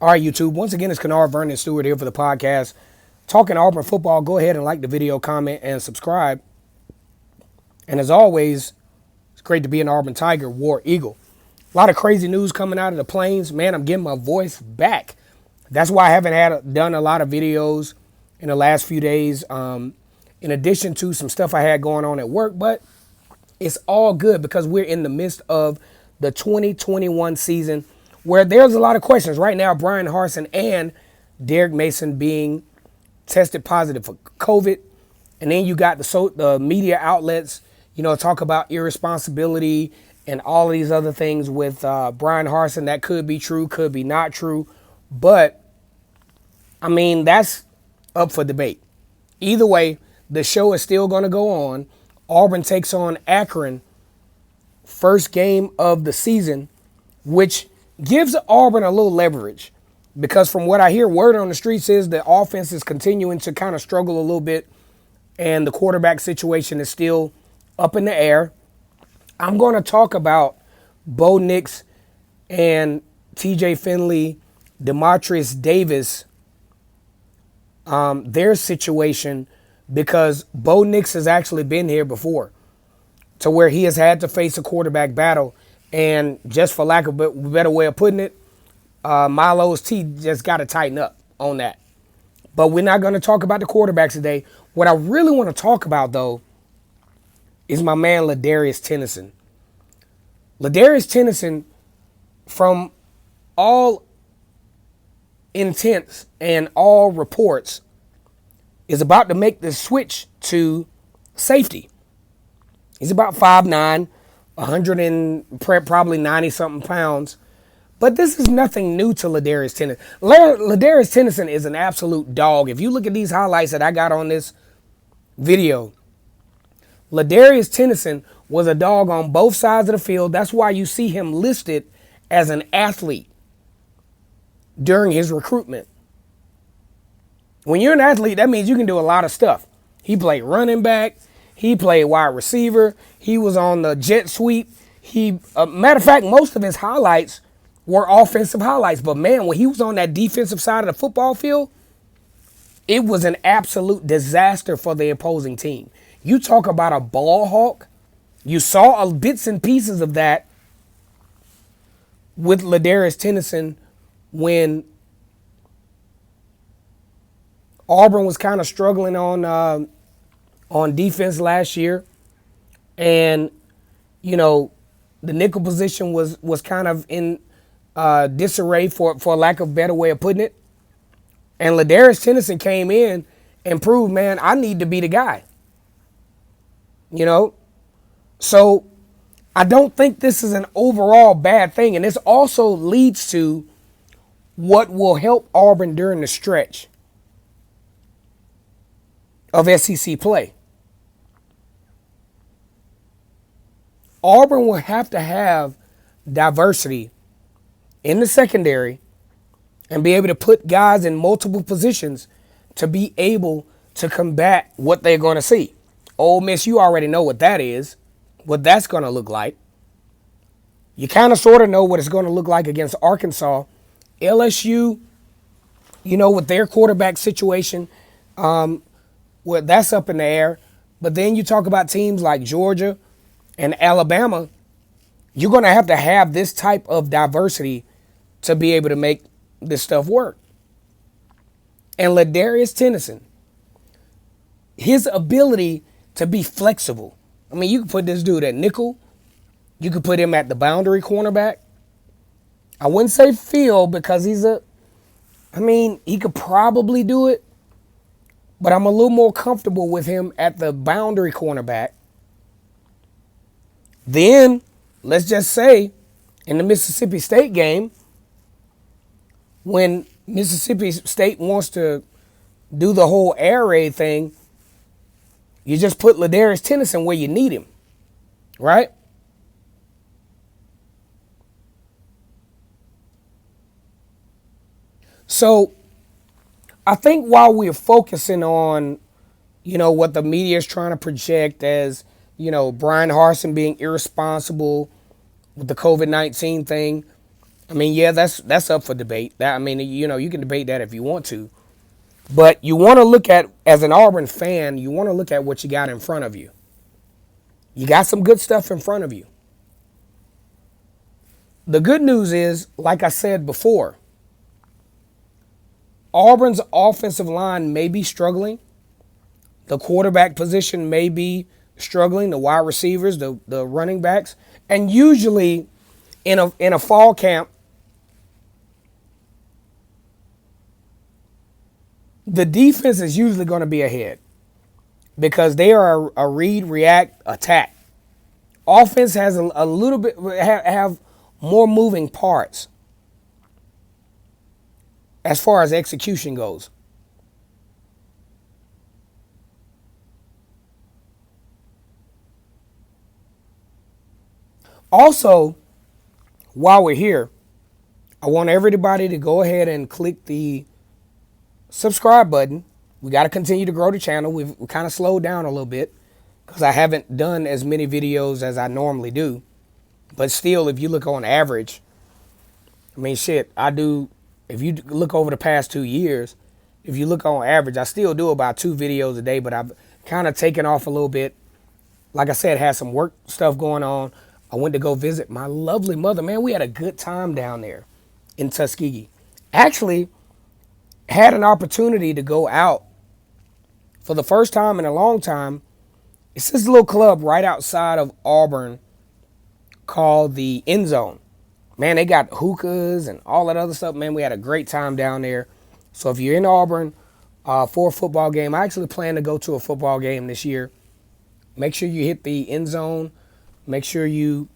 All right, YouTube. Once again, it's Kennard Vernon Stewart here for the podcast. Talking Auburn football. Go ahead and like the video, comment, and subscribe. And as always, it's great to be an Auburn Tiger, War Eagle. A lot of crazy news coming out of the plains. Man, I'm getting my voice back. That's why I haven't done a lot of videos in the last few days, in addition to some stuff I had going on at work. But it's all good because we're in the midst of the 2021 season, where there's a lot of questions. Right now, Bryan Harsin and Derek Mason being tested positive for COVID. And then you got the media outlets, talk about irresponsibility and all of these other things with Bryan Harsin. That could be true, could be not true. But, that's up for debate. Either way, the show is still going to go on. Auburn takes on Akron, first game of the season, which gives Auburn a little leverage, because from what I hear, word on the streets is the offense is continuing to kind of struggle a little bit, and the quarterback situation is still up in the air. I'm going to talk about Bo Nix and TJ Finley, Demetrius Davis, their situation, because Bo Nix has actually been here before, to where he has had to face a quarterback battle. And just for lack of a better way of putting it, Milo's teeth just got to tighten up on that. But we're not going to talk about the quarterbacks today. What I really want to talk about, though, is my man Ladarius Tennison. Ladarius Tennison, from all intents and all reports, is about to make the switch to safety. He's about 5'9", 100 and probably 90-something pounds. But this is nothing new to Ladarius Tennison. Ladarius Tennison is an absolute dog. If you look at these highlights that I got on this video, Ladarius Tennison was a dog on both sides of the field. That's why you see him listed as an athlete during his recruitment. When you're an athlete, that means you can do a lot of stuff. He played running back. He played wide receiver. He was on the jet sweep. Matter of fact, most of his highlights were offensive highlights. But man, when he was on that defensive side of the football field, it was an absolute disaster for the opposing team. You talk about a ball hawk. You saw bits and pieces of that with Ladarius Tennison when Auburn was kind of struggling on defense last year. And, the nickel position was kind of in disarray, for lack of a better way of putting it. And Ladarius Tennison came in and proved, man, I need to be the guy. So I don't think this is an overall bad thing. And this also leads to what will help Auburn during the stretch of SEC play. Auburn will have to have diversity in the secondary and be able to put guys in multiple positions to be able to combat what they're going to see. Ole Miss, you already know what that is, what that's going to look like. You kind of sort of know what it's going to look like against Arkansas. LSU, with their quarterback situation, well, that's up in the air. But then you talk about teams like Georgia and Alabama. You're going to have this type of diversity to be able to make this stuff work. And Ladarius Tennison, his ability to be flexible. You can put this dude at nickel. You could put him at the boundary cornerback. I wouldn't say field, because he could probably do it. But I'm a little more comfortable with him at the boundary cornerback. Then, let's just say, in the Mississippi State game, when Mississippi State wants to do the whole air raid thing, you just put Ladarius Tennison where you need him, right? So I think while we're focusing on, what the media is trying to project as, Bryan Harsin being irresponsible with the COVID-19 thing, I mean, yeah, that's up for debate. That, I mean, you can debate that if you want to. But you want to look at, as an Auburn fan, you want to look at what you got in front of you. You got some good stuff in front of you. The good news is, like I said before, Auburn's offensive line may be struggling. The quarterback position may be struggling. The wide receivers, the running backs. And usually in a fall camp, the defense is usually going to be ahead because they are a read, react, attack. Offense has a little bit, have more moving parts as far as execution goes. Also, while we're here, I want everybody to go ahead and click the subscribe button. We got to continue to grow the channel. We've kind of slowed down a little bit because I haven't done as many videos as I normally do. But still, if you look on average, I mean, shit, I do. If you look over the past 2 years, if you look on average, I still do about 2 videos a day, but I've kind of taken off a little bit. Like I said, had some work stuff going on. I went to go visit my lovely mother. Man, we had a good time down there in Tuskegee. Actually, had an opportunity to go out for the first time in a long time. It's this little club right outside of Auburn called the End Zone. Man, they got hookahs and all that other stuff. Man, we had a great time down there. So if you're in Auburn for a football game, I actually plan to go to a football game this year. Make sure you hit the End Zone. Make sure you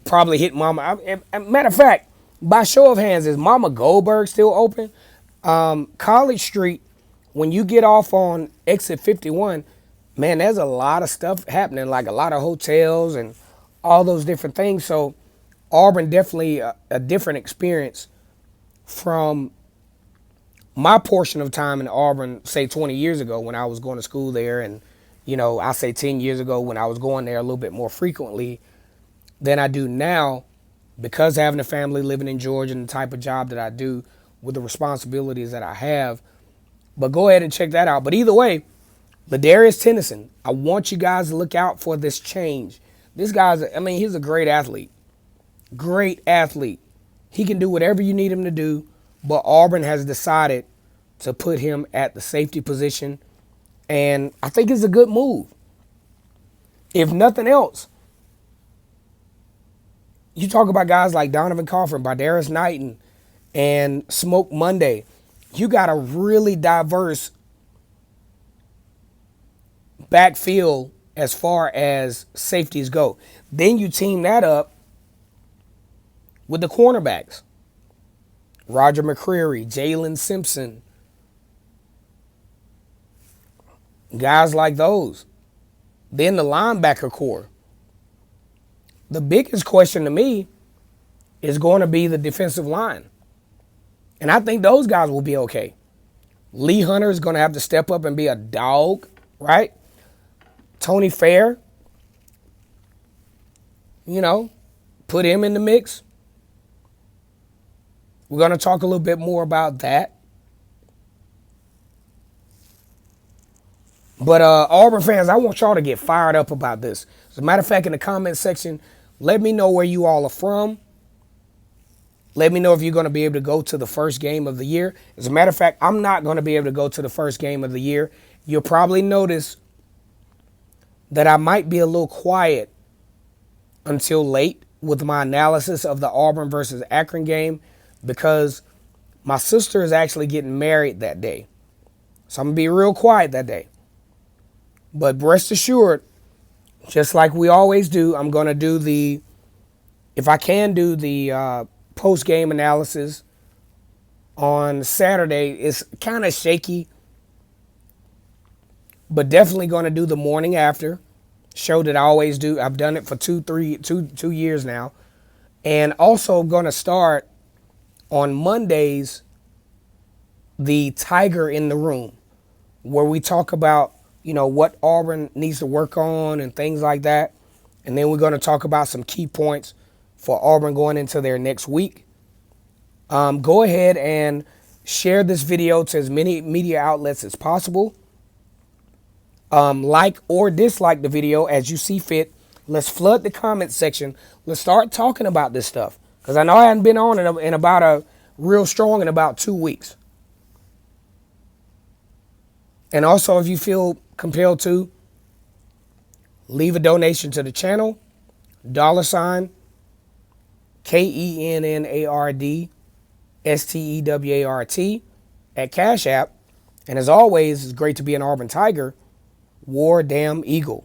probably hit Mama. Matter of fact, by show of hands, is Mama Goldberg still open? College Street, when you get off on exit 51, man, there's a lot of stuff happening, like a lot of hotels and all those different things. So Auburn definitely a different experience from my portion of time in Auburn, say 20 years ago when I was going to school there, and I say 10 years ago when I was going there a little bit more frequently than I do now, because having a family living in Georgia and the type of job that I do with the responsibilities that I have. But go ahead and check that out. But either way, Ladarius Tennison, I want you guys to look out for this change. This guy's, he's a great athlete. Great athlete. He can do whatever you need him to do, but Auburn has decided to put him at the safety position, and I think it's a good move. If nothing else, you talk about guys like Donovan Coughlin, Bardarius Knighton, and Smoke Monday. You got a really diverse backfield as far as safeties go. Then you team that up with the cornerbacks. Roger McCreary, Jalen Simpson. Guys like those. Then the linebacker core. The biggest question to me is going to be the defensive line. And I think those guys will be okay. Lee Hunter is going to have to step up and be a dog, right? Tony Fair, put him in the mix. We're going to talk a little bit more about that. But Auburn fans, I want y'all to get fired up about this. As a matter of fact, in the comment section, let me know where you all are from. Let me know if you're going to be able to go to the first game of the year. As a matter of fact, I'm not going to be able to go to the first game of the year. You'll probably notice that I might be a little quiet until late with my analysis of the Auburn versus Akron game, because my sister is actually getting married that day. So I'm going to be real quiet that day. But rest assured, just like we always do, I'm going to do if I can do the post-game analysis on Saturday. It's kind of shaky, but definitely going to do the morning after show that I always do. I've done it for 2 years now. And also going to start on Mondays the Tiger in the Room, where we talk about what Auburn needs to work on and things like that. And then we're going to talk about some key points for Auburn going into their next week. Go ahead and share this video to as many media outlets as possible. Like or dislike the video as you see fit. Let's flood the comment section. Let's start talking about this stuff, because I know I hadn't been on in about a real strong in about 2 weeks. And also, if you feel compelled to, leave a donation to the channel. $KENNARD STEWART at Cash App. And as always, it's great to be an Auburn Tiger. War Damn Eagle.